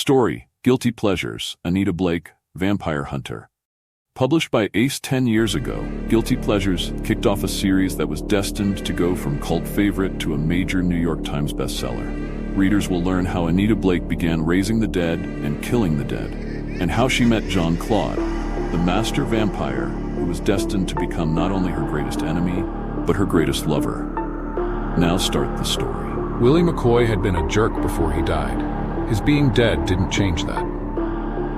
Story, Guilty Pleasures, Anita Blake, Vampire Hunter. Published by Ace 10 years ago, Guilty Pleasures kicked off a series that was destined to go from cult favorite to a major New York Times bestseller. Readers will learn how Anita Blake began raising the dead and killing the dead, and how she met Jean-Claude, the master vampire who was destined to become not only her greatest enemy, but her greatest lover. Now start the story. Willie McCoy had been a jerk before he died. His being dead didn't change that.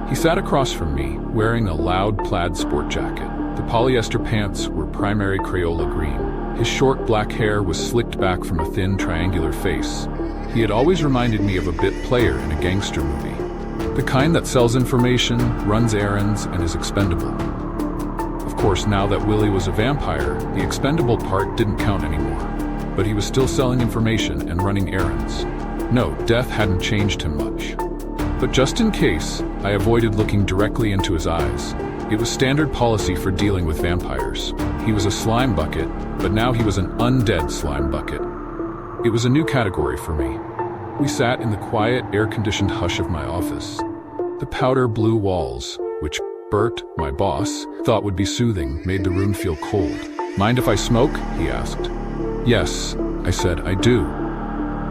He sat across from me, wearing a loud plaid sport jacket. The polyester pants were primary Crayola green. His short black hair was slicked back from a thin triangular face. He had always reminded me of a bit player in a gangster movie. The kind that sells information, runs errands, and is expendable. Of course, now that Willie was a vampire, the expendable part didn't count anymore. But he was still selling information and running errands. No, death hadn't changed him much. But just in case, I avoided looking directly into his eyes. It was standard policy for dealing with vampires. He was a slime bucket, but now he was an undead slime bucket. It was a new category for me. We sat in the quiet, air-conditioned hush of my office. The powder blue walls, which Bert, my boss, thought would be soothing, made the room feel cold. "Mind if I smoke?" he asked. "Yes," I said, "I do."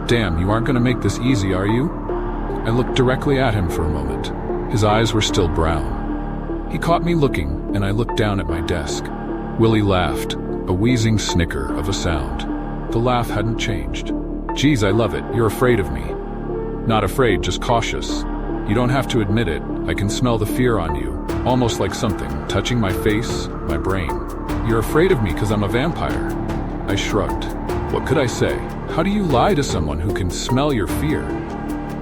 "Damn, you aren't going to make this easy, are you?" I looked directly at him for a moment. His eyes were still brown. He caught me looking, and I looked down at my desk. Willie laughed, a wheezing snicker of a sound. The laugh hadn't changed. "Geez, I love it. You're afraid of me." "Not afraid, just cautious. You don't have to admit it. I can smell the fear on you, almost like something touching my face, my brain. You're afraid of me because I'm a vampire." I shrugged. What could I say? How do you lie to someone who can smell your fear?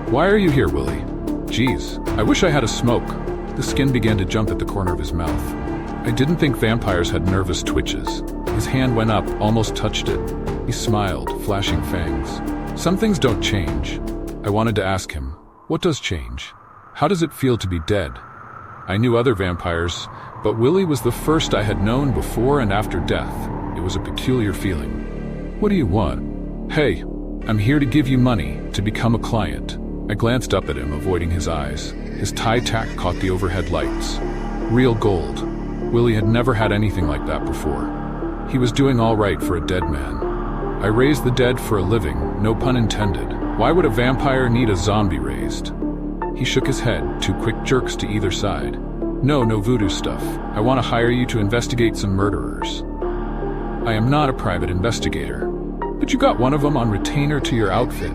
"Why are you here, Willie?" "Geez, I wish I had a smoke." The skin began to jump at the corner of his mouth. I didn't think vampires had nervous twitches. His hand went up, almost touched it. He smiled, flashing fangs. "Some things don't change." I wanted to ask him, what does change? How does it feel to be dead? I knew other vampires, but Willie was the first I had known before and after death. It was a peculiar feeling. "What do you want?" "Hey, I'm here to give you money, to become a client." I glanced up at him, avoiding his eyes. His tie tack caught the overhead lights. Real gold. Willie had never had anything like that before. He was doing all right for a dead man. I raised the dead for a living, no pun intended. Why would a vampire need a zombie raised? He shook his head, two quick jerks to either side. No voodoo stuff. I want to hire you to investigate some murderers." "I am not a private investigator." "But you got one of them on retainer to your outfit."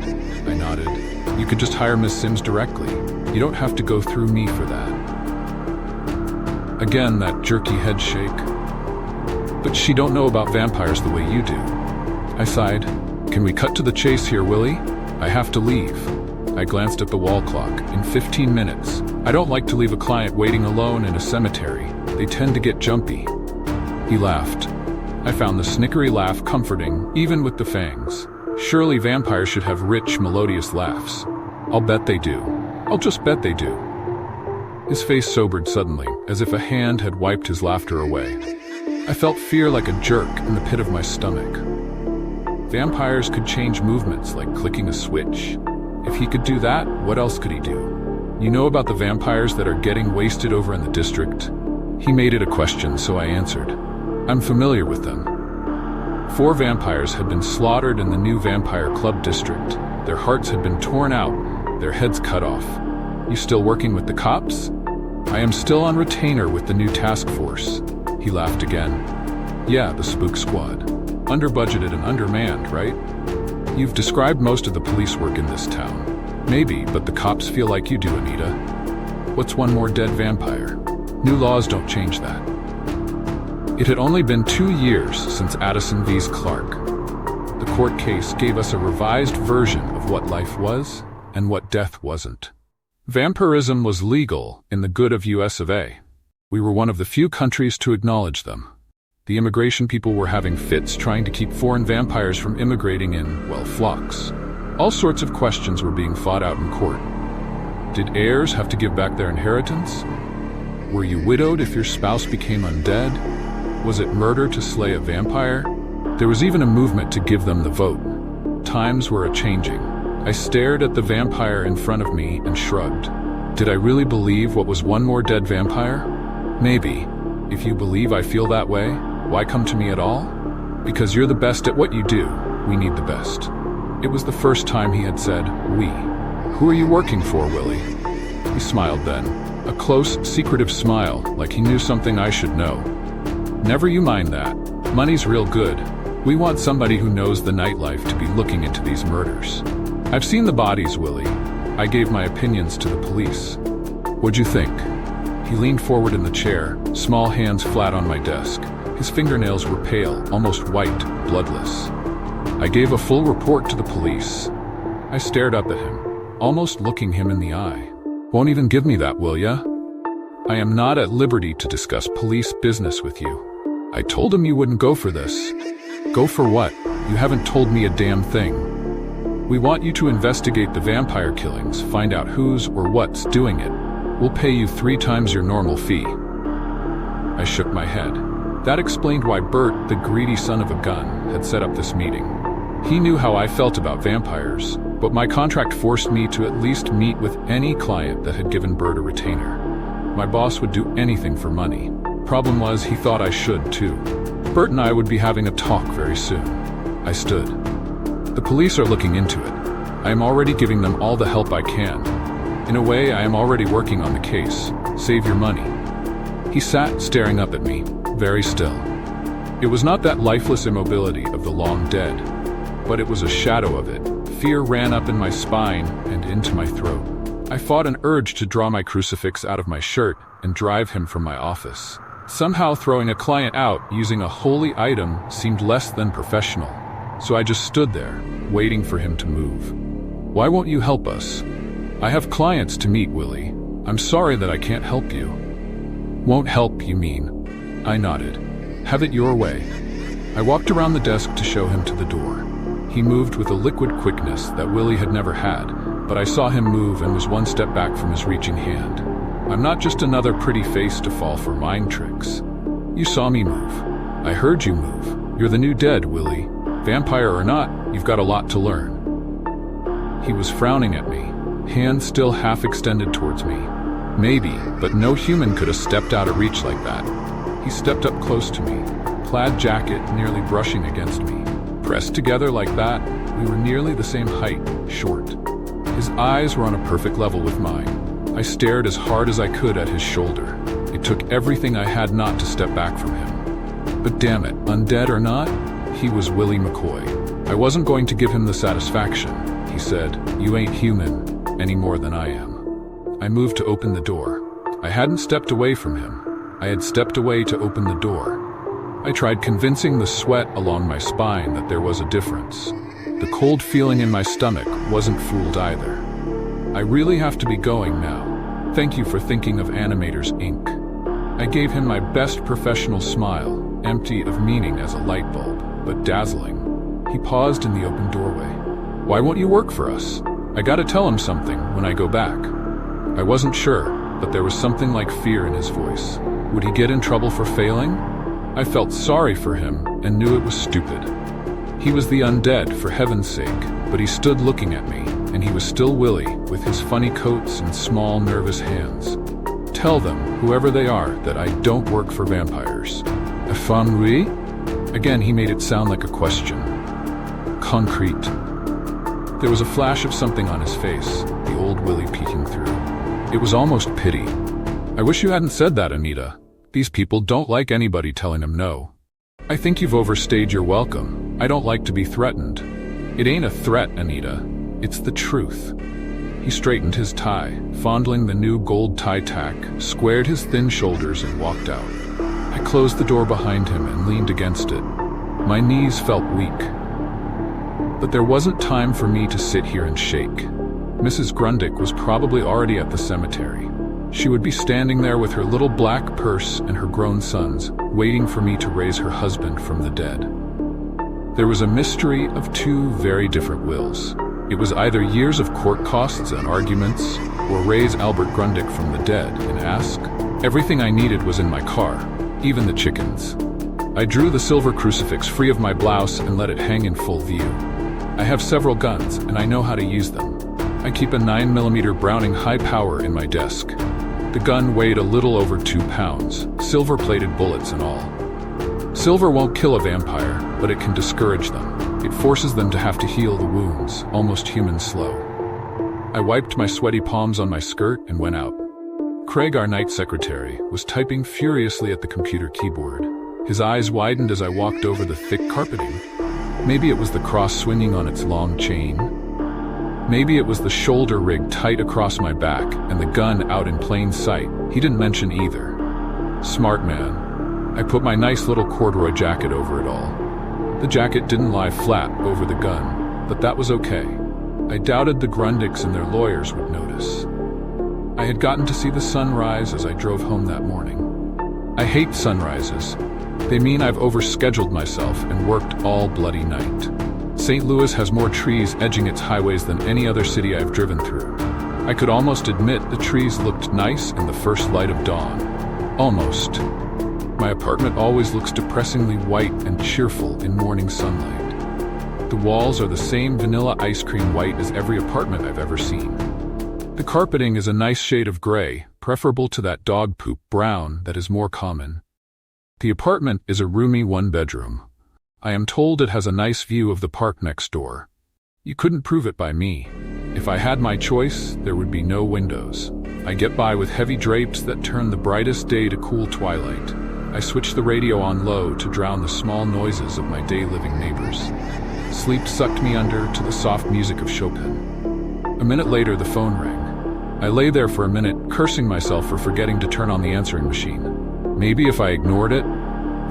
I nodded. "You could just hire Miss Sims directly. You don't have to go through me for that." Again, that jerky head shake. "But she don't know about vampires the way you do." I sighed. "Can we cut to the chase here, Willie? I have to leave." I glanced at the wall clock. "In 15 minutes. I don't like to leave a client waiting alone in a cemetery. They tend to get jumpy." He laughed. I found the snickery laugh comforting, even with the fangs. Surely vampires should have rich, melodious laughs. I'll bet they do. I'll just bet they do. His face sobered suddenly, as if a hand had wiped his laughter away. I felt fear like a jerk in the pit of my stomach. Vampires could change movements like clicking a switch. If he could do that, what else could he do? "You know about the vampires that are getting wasted over in the district?" He made it a question, so I answered. "I'm familiar with them." 4 vampires had been slaughtered in the new Vampire Club district. Their hearts had been torn out, their heads cut off. "You still working with the cops?" "I am still on retainer with the new task force." He laughed again. "Yeah, the spook squad. Under-budgeted and undermanned, right? You've described most of the police work in this town. Maybe, but the cops feel like you do, Anita. What's one more dead vampire? New laws don't change that." It had only been 2 years since Addison vs. Clark. The court case gave us a revised version of what life was and what death wasn't. Vampirism was legal in the good of US of A. We were one of the few countries to acknowledge them. The immigration people were having fits trying to keep foreign vampires from immigrating in, well, flocks. All sorts of questions were being fought out in court. Did heirs have to give back their inheritance? Were you widowed if your spouse became undead? Was it murder to slay a vampire? There was even a movement to give them the vote. Times were a-changing. I stared at the vampire in front of me and shrugged. Did I really believe what was one more dead vampire? Maybe. If you believe I feel that way, why come to me at all? Because you're the best at what you do. We need the best. It was the first time he had said, we. Who are you working for, Willie? He smiled then. A close, secretive smile, like he knew something I should know. Never you mind that. Money's real good. We want somebody who knows the nightlife to be looking into these murders. I've seen the bodies, Willie. I gave my opinions to the police. What'd you think? He leaned forward in the chair, small hands flat on my desk. His fingernails were pale, almost white, bloodless. I gave a full report to the police. I stared up at him, almost looking him in the eye. Won't even give me that, will ya? I am not at liberty to discuss police business with you. I told him you wouldn't go for this. Go for what? You haven't told me a damn thing. We want you to investigate the vampire killings, find out who's or what's doing it. We'll pay you 3 times your normal fee. I shook my head. That explained why Bert, the greedy son of a gun, had set up this meeting. He knew how I felt about vampires, but my contract forced me to at least meet with any client that had given Bert a retainer. My boss would do anything for money. Problem was, he thought I should too. Bert and I would be having a talk very soon. I stood. The police are looking into it. I am already giving them all the help I can. In a way, I am already working on the case. Save your money. He sat staring up at me, very still. It was not that lifeless immobility of the long dead, but it was a shadow of it. Fear ran up in my spine and into my throat. I fought an urge to draw my crucifix out of my shirt and drive him from my office. Somehow throwing a client out using a holy item seemed less than professional, so I just stood there, waiting for him to move. Why won't you help us? I have clients to meet, Willie. I'm sorry that I can't help you. Won't help, you mean? I nodded. Have it your way. I walked around the desk to show him to the door. He moved with a liquid quickness that Willie had never had, but I saw him move and was one step back from his reaching hand. I'm not just another pretty face to fall for mind tricks. You saw me move. I heard you move. You're the new dead, Willie. Vampire or not, you've got a lot to learn. He was frowning at me, hands still half extended towards me. Maybe, but no human could have stepped out of reach like that. He stepped up close to me, plaid jacket nearly brushing against me. Pressed together like that, we were nearly the same height, short. His eyes were on a perfect level with mine. I stared as hard as I could at his shoulder. It took everything I had not to step back from him. But damn it, undead or not, he was Willie McCoy. I wasn't going to give him the satisfaction. He said, "You ain't human any more than I am." I moved to open the door. I hadn't stepped away from him. I had stepped away to open the door. I tried convincing the sweat along my spine that there was a difference. The cold feeling in my stomach wasn't fooled either. I really have to be going now. Thank you for thinking of Animators, Inc. I gave him my best professional smile, empty of meaning as a light bulb, but dazzling. He paused in the open doorway. Why won't you work for us? I gotta tell him something when I go back. I wasn't sure, but there was something like fear in his voice. Would he get in trouble for failing? I felt sorry for him and knew it was stupid. He was the undead, for heaven's sake, but he stood looking at me, and he was still Willie, with his funny coats and small, nervous hands. Tell them, whoever they are, that I don't work for vampires. A femme oui? Again, he made it sound like a question. Concrete. There was a flash of something on his face, the old Willie peeking through. It was almost pity. I wish you hadn't said that, Anita. These people don't like anybody telling them no. I think you've overstayed your welcome. I don't like to be threatened. It ain't a threat, Anita. It's the truth. He straightened his tie, fondling the new gold tie tack, squared his thin shoulders and walked out. I closed the door behind him and leaned against it. My knees felt weak. But there wasn't time for me to sit here and shake. Mrs. Grundick was probably already at the cemetery. She would be standing there with her little black purse and her grown sons, waiting for me to raise her husband from the dead. There was a mystery of 2 very different wills. It was either years of court costs and arguments, or raise Albert Grundick from the dead and ask. Everything I needed was in my car, even the chickens. I drew the silver crucifix free of my blouse and let it hang in full view. I have several guns, and I know how to use them. I keep a 9mm Browning high power in my desk. The gun weighed a little over 2 pounds, silver-plated bullets and all. Silver won't kill a vampire, but it can discourage them. It forces them to have to heal the wounds, almost human slow. I wiped my sweaty palms on my skirt and went out. Craig, our night secretary, was typing furiously at the computer keyboard. His eyes widened as I walked over the thick carpeting. Maybe it was the cross swinging on its long chain. Maybe it was the shoulder rig tight across my back and the gun out in plain sight. He didn't mention either. Smart man. I put my nice little corduroy jacket over it all. The jacket didn't lie flat over the gun, but that was okay. I doubted the Grundicks and their lawyers would notice. I had gotten to see the sunrise as I drove home that morning. I hate sunrises. They mean I've overscheduled myself and worked all bloody night. St. Louis has more trees edging its highways than any other city I've driven through. I could almost admit the trees looked nice in the first light of dawn. Almost. My apartment always looks depressingly white and cheerful in morning sunlight. The walls are the same vanilla ice cream white as every apartment I've ever seen. The carpeting is a nice shade of gray, preferable to that dog poop brown that is more common. The apartment is a roomy one-bedroom. I am told it has a nice view of the park next door. You couldn't prove it by me. If I had my choice, there would be no windows. I get by with heavy drapes that turn the brightest day to cool twilight. I switch the radio on low to drown the small noises of my day-living neighbors. Sleep sucked me under to the soft music of Chopin. A minute later, the phone rang. I lay there for a minute, cursing myself for forgetting to turn on the answering machine. Maybe if I ignored it.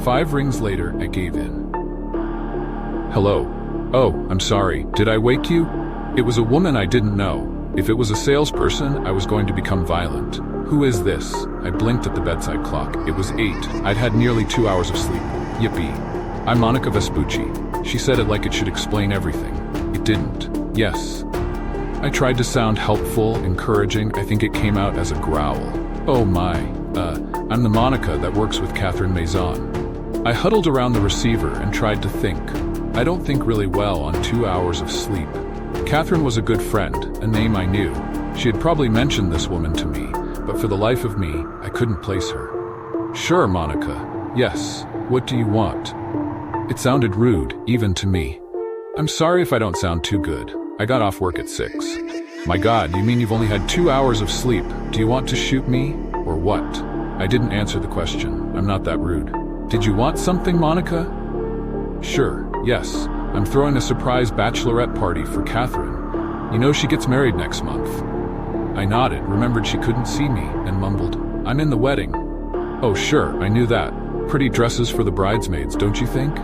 5 rings later, I gave in. Hello. Oh, I'm sorry. Did I wake you? It was a woman I didn't know. If it was a salesperson, I was going to become violent. Who is this? I blinked at the bedside clock. It was 8. I'd had nearly 2 hours of sleep. Yippee. I'm Monica Vespucci. She said it like it should explain everything. It didn't. Yes. I tried to sound helpful, encouraging. I think it came out as a growl. Oh my. I'm the Monica that works with Catherine Maison. I huddled around the receiver and tried to think. I don't think really well on 2 hours of sleep. Catherine was a good friend, a name I knew. She had probably mentioned this woman to me, but for the life of me, I couldn't place her. Sure, Monica. Yes. What do you want? It sounded rude, even to me. I'm sorry if I don't sound too good. I got off work at 6. My God, you mean you've only had 2 hours of sleep? Do you want to shoot me? Or what? I didn't answer the question. I'm not that rude. Did you want something, Monica? Sure, yes. I'm throwing a surprise bachelorette party for Catherine. You know she gets married next month. I nodded, remembered she couldn't see me, and mumbled, I'm in the wedding. Oh sure, I knew that. Pretty dresses for the bridesmaids, don't you think?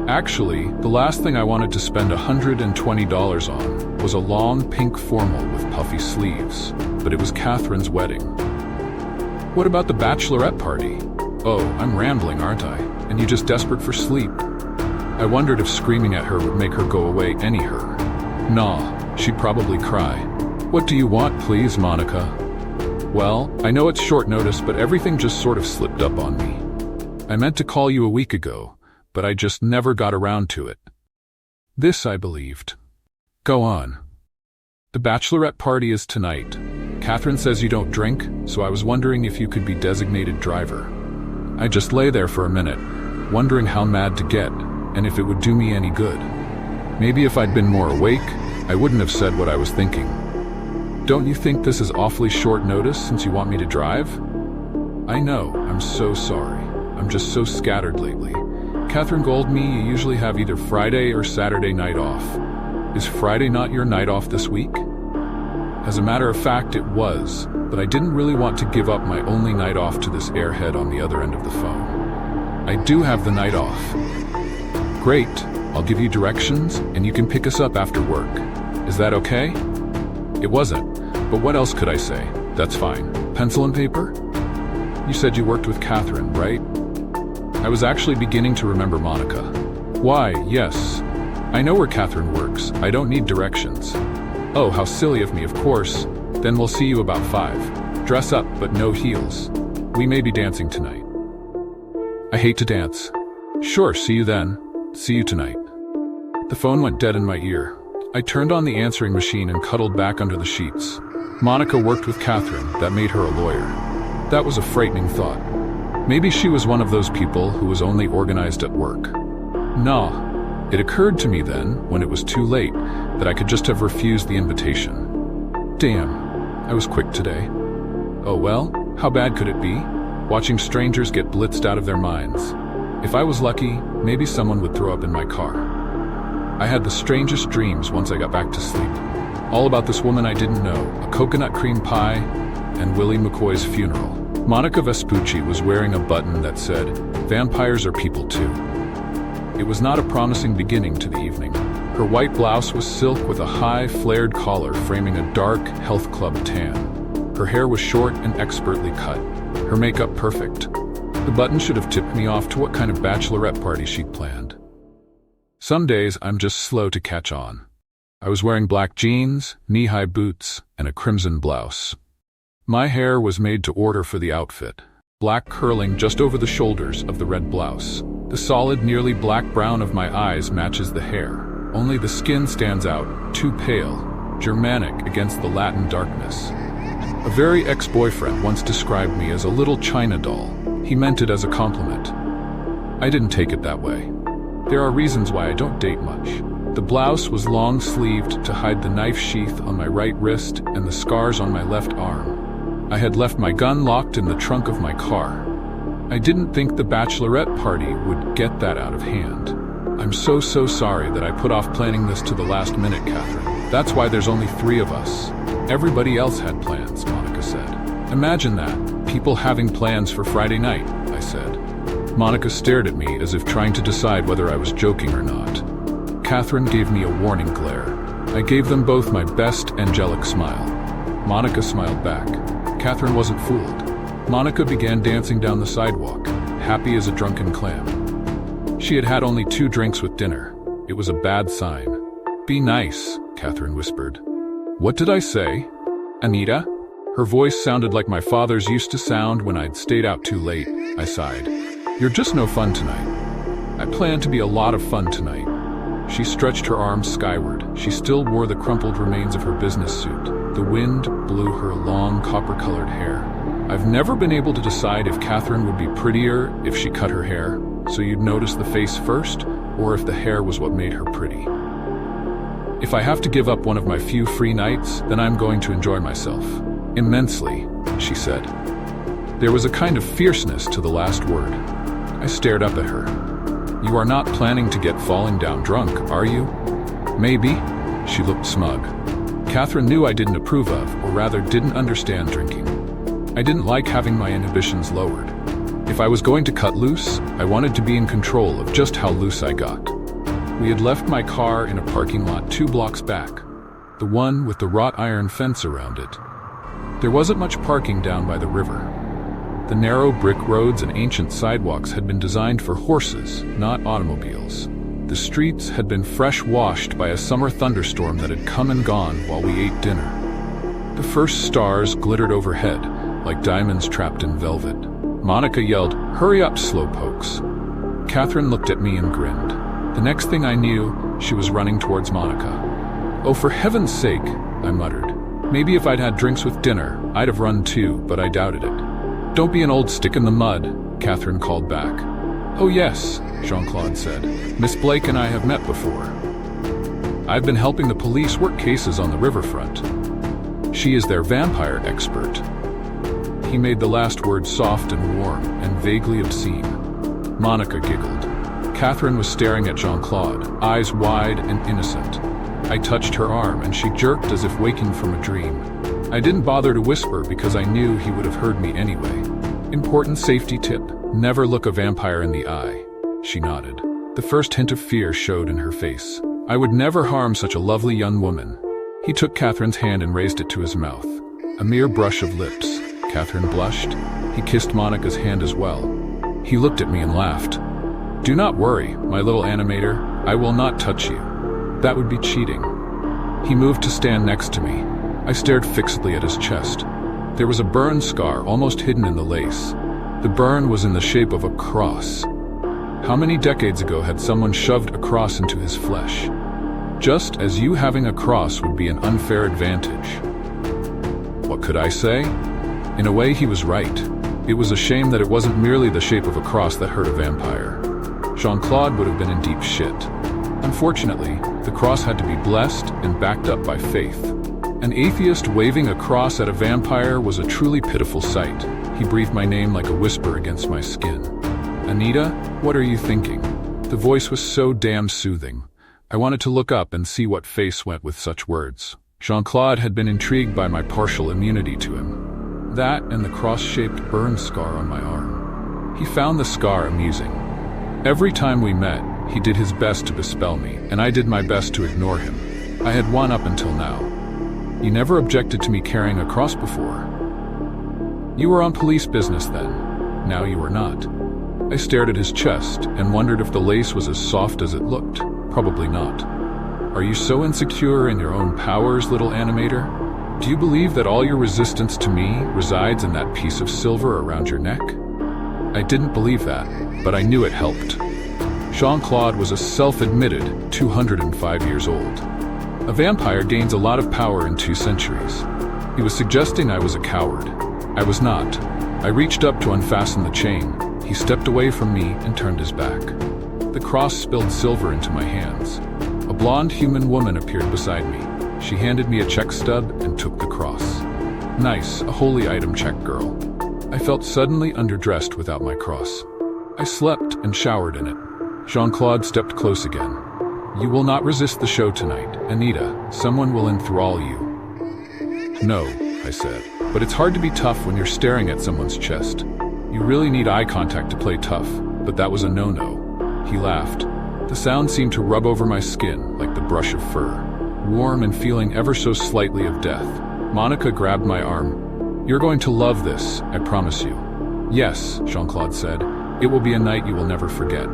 Actually, the last thing I wanted to spend $120 on was a long pink formal with puffy sleeves, but it was Catherine's wedding. What about the bachelorette party? Oh, I'm rambling, aren't I? And you just desperate for sleep? I wondered if screaming at her would make her go away any her. Nah, she'd probably cry. What do you want, please, Monica? Well, I know it's short notice, but everything just sort of slipped up on me. I meant to call you a week ago, but I just never got around to it. This I believed. Go on. The bachelorette party is tonight. Catherine says you don't drink, so I was wondering if you could be designated driver. I just lay there for a minute, wondering how mad to get, and if it would do me any good. Maybe if I'd been more awake, I wouldn't have said what I was thinking. Don't you think this is awfully short notice since you want me to drive? I know, I'm so sorry. I'm just so scattered lately. Catherine told me you usually have either Friday or Saturday night off. Is Friday not your night off this week? As a matter of fact, it was, but I didn't really want to give up my only night off to this airhead on the other end of the phone. I do have the night off. Great, I'll give you directions and you can pick us up after work. Is that okay? It wasn't, but what else could I say? That's fine. Pencil and paper? You said you worked with Catherine, right? I was actually beginning to remember Monica. Why, yes. I know where Catherine works. I don't need directions. Oh, how silly of me, of course. Then we'll see you about 5. Dress up, but no heels. We may be dancing tonight. I hate to dance. Sure, see you then. See you tonight. The phone went dead in my ear. I turned on the answering machine and cuddled back under the sheets. Monica worked with Catherine. That made her a lawyer. That was a frightening thought. Maybe she was one of those people who was only organized at work. No. It occurred to me then, when it was too late, that I could just have refused the invitation. Damn, I was quick today. Oh well, how bad could it be? Watching strangers get blitzed out of their minds. If I was lucky, maybe someone would throw up in my car. I had the strangest dreams once I got back to sleep. All about this woman I didn't know, a coconut cream pie, and Willie McCoy's funeral. Monica Vespucci was wearing a button that said, "Vampires are people too." It was not a promising beginning to the evening. Her white blouse was silk with a high, flared collar framing a dark, health club tan. Her hair was short and expertly cut. Her makeup perfect. The button should have tipped me off to what kind of bachelorette party she'd planned. Some days I'm just slow to catch on. I was wearing black jeans, knee-high boots, and a crimson blouse. My hair was made to order for the outfit, black curling just over the shoulders of the red blouse. The solid, nearly black brown of my eyes matches the hair. Only the skin stands out, too pale, Germanic against the Latin darkness. A very ex-boyfriend once described me as a little China doll. He meant it as a compliment. I didn't take it that way. There are reasons why I don't date much. The blouse was long-sleeved to hide the knife sheath on my right wrist and the scars on my left arm. I had left my gun locked in the trunk of my car. I didn't think the bachelorette party would get that out of hand. I'm so sorry that I put off planning this to the last minute, Catherine. That's why there's only 3 of us. Everybody else had plans, Monica said. Imagine that, people having plans for Friday night, I said. Monica stared at me as if trying to decide whether I was joking or not. Catherine gave me a warning glare. I gave them both my best angelic smile. Monica smiled back. Catherine wasn't fooled. Monica began dancing down the sidewalk, happy as a drunken clam. She had had only 2 drinks with dinner. It was a bad sign. "Be nice," Catherine whispered. "What did I say? Anita?" Her voice sounded like my father's used to sound when I'd stayed out too late. I sighed. "You're just no fun tonight." "I plan to be a lot of fun tonight." She stretched her arms skyward. She still wore the crumpled remains of her business suit. The wind blew her long copper-colored hair. I've never been able to decide if Catherine would be prettier if she cut her hair, so you'd notice the face first, or if the hair was what made her pretty. If I have to give up one of my few free nights, then I'm going to enjoy myself. Immensely, she said. There was a kind of fierceness to the last word. I stared up at her. "You are not planning to get falling down drunk, are you?" "Maybe." She looked smug. Catherine knew I didn't approve of, or rather didn't understand drinking. I didn't like having my inhibitions lowered. If I was going to cut loose, I wanted to be in control of just how loose I got. We had left my car in a parking lot 2 blocks back, the one with the wrought iron fence around it. There wasn't much parking down by the river. The narrow brick roads and ancient sidewalks had been designed for horses, not automobiles. The streets had been fresh washed by a summer thunderstorm that had come and gone while we ate dinner. The first stars glittered overhead, like diamonds trapped in velvet. Monica yelled, "Hurry up, slowpokes." Catherine looked at me and grinned. The next thing I knew, she was running towards Monica. "Oh, for heaven's sake," I muttered. Maybe if I'd had drinks with dinner, I'd have run too, but I doubted it. "Don't be an old stick in the mud," Catherine called back. "Oh yes," Jean-Claude said. "Miss Blake and I have met before. I've been helping the police work cases on the riverfront. She is their vampire expert." He made the last word soft and warm and vaguely obscene. Monica giggled. Catherine was staring at Jean-Claude, eyes wide and innocent. I touched her arm and she jerked as if waking from a dream. I didn't bother to whisper because I knew he would have heard me anyway. "Important safety tip, never look a vampire in the eye." She nodded. The first hint of fear showed in her face. I would never harm such a lovely young woman. He took Catherine's hand and raised it to his mouth. A mere brush of lips. Catherine blushed. He kissed Monica's hand as well. He looked at me and laughed. "Do not worry, my little animator. I will not touch you. That would be cheating." He moved to stand next to me. I stared fixedly at his chest. There was a burn scar almost hidden in the lace. The burn was in the shape of a cross. How many decades ago had someone shoved a cross into his flesh? just as you having a cross would be an unfair advantage. What could I say? In a way, he was right. It was a shame that it wasn't merely the shape of a cross that hurt a vampire. Jean-Claude would have been in deep shit. Unfortunately, the cross had to be blessed and backed up by faith. An atheist waving a cross at a vampire was a truly pitiful sight. He breathed my name like a whisper against my skin. "Anita, what are you thinking?" The voice was so damn soothing. I wanted to look up and see what face went with such words. Jean-Claude had been intrigued by my partial immunity to him. That and the cross-shaped burn scar on my arm. He found the scar amusing. Every time we met, he did his best to bespell me, and I did my best to ignore him. I had won up until now. You never objected to me carrying a cross before. You were on police business then. Now you are not. I stared at his chest and wondered if the lace was as soft as it looked. Probably not. Are you so insecure in your own powers, little animator? Do you believe that all your resistance to me resides in that piece of silver around your neck? I didn't believe that, but I knew it helped. Jean-Claude was a self-admitted 205 years old. A vampire gains a lot of power in 2 centuries. He was suggesting I was a coward. I was not. I reached up to unfasten the chain. He stepped away from me and turned his back. The cross spilled silver into my hands. A blonde human woman appeared beside me. She handed me a check stub and took the cross. Nice, a holy item check, girl. I felt suddenly underdressed without my cross. I slept and showered in it. Jean-Claude stepped close again. You will not resist the show tonight, Anita. Someone will enthrall you. No, I said, but it's hard to be tough when you're staring at someone's chest. You really need eye contact to play tough, but that was a no-no. He laughed. The sound seemed to rub over my skin like the brush of fur, warm and feeling ever so slightly of death. Monica grabbed my arm. You're going to love this, I promise you. Yes, Jean-Claude said. It will be a night you will never forget.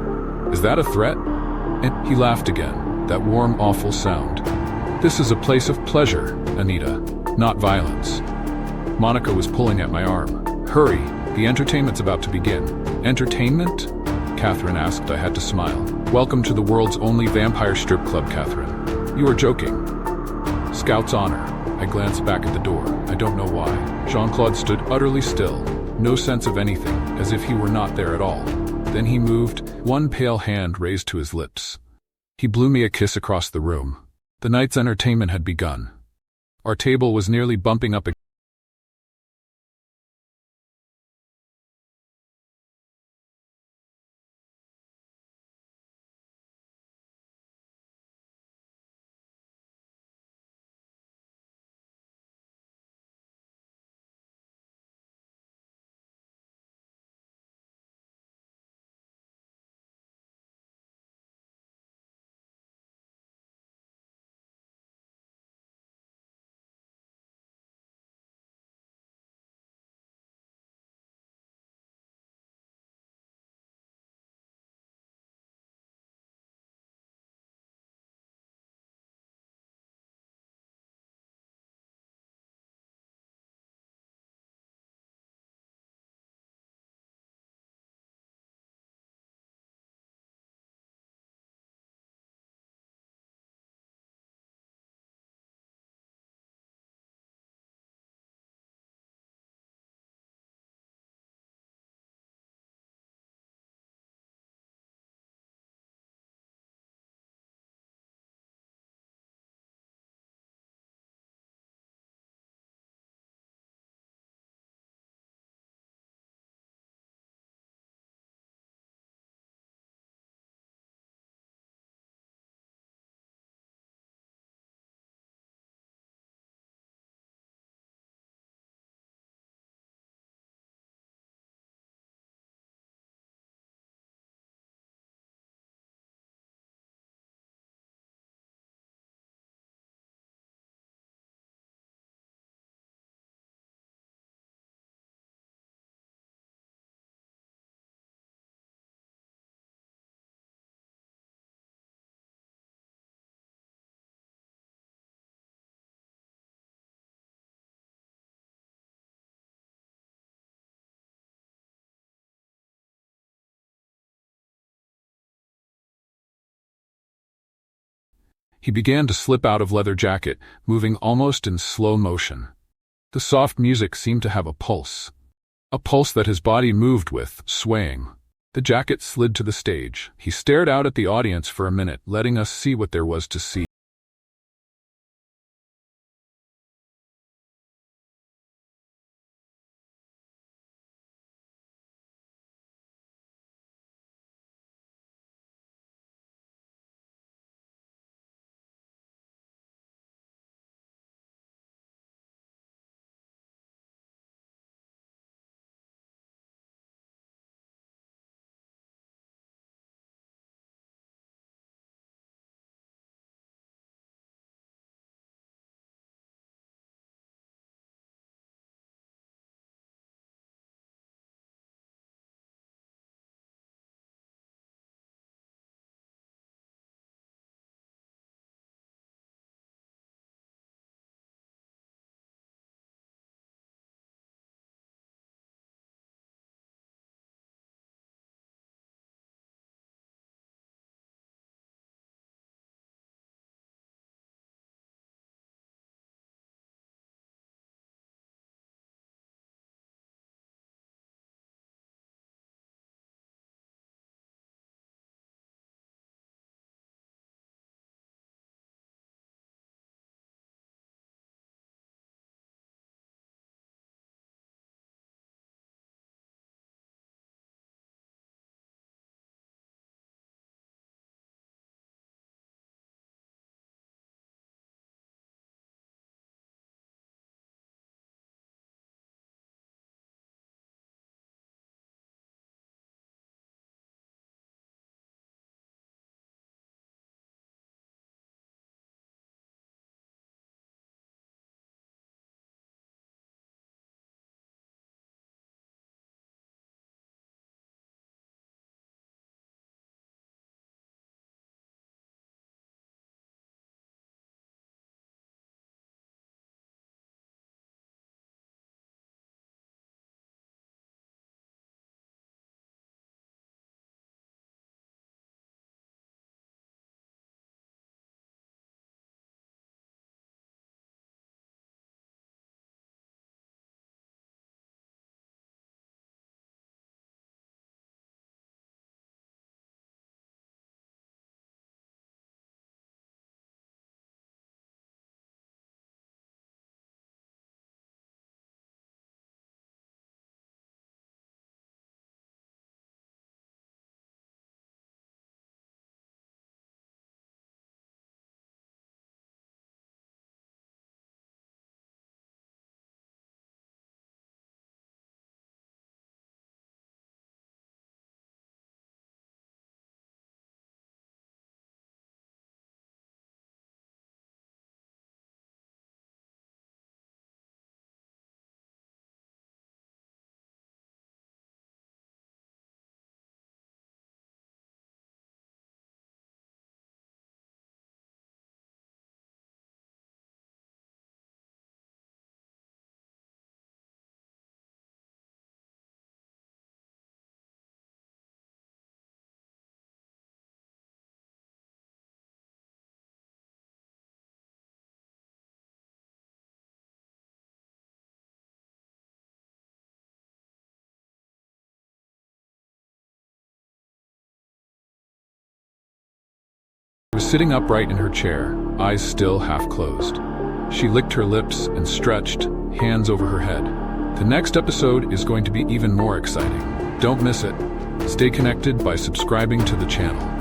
Is that a threat? And he laughed again, that warm, awful sound. This is a place of pleasure, Anita, not violence. Monica was pulling at my arm. Hurry, the entertainment's about to begin. Entertainment? Catherine asked. I had to smile. Welcome to the world's only vampire strip club, Catherine. You are joking. Scout's honor. I glanced back at the door. I don't know why. Jean-Claude stood utterly still, no sense of anything, as if he were not there at all. Then he moved, one pale hand raised to his lips. He blew me a kiss across the room. The night's entertainment had begun. Our table was nearly bumping up against He began to slip out of leather jacket, moving almost in slow motion. The soft music seemed to have a pulse that his body moved with, swaying. The jacket slid to the stage. He stared out at the audience for a minute, letting us see what there was to see. She was sitting upright in her chair, eyes still half closed. She licked her lips and stretched, hands over her head. The next episode is going to be even more exciting. Don't miss it. Stay connected by subscribing to the channel.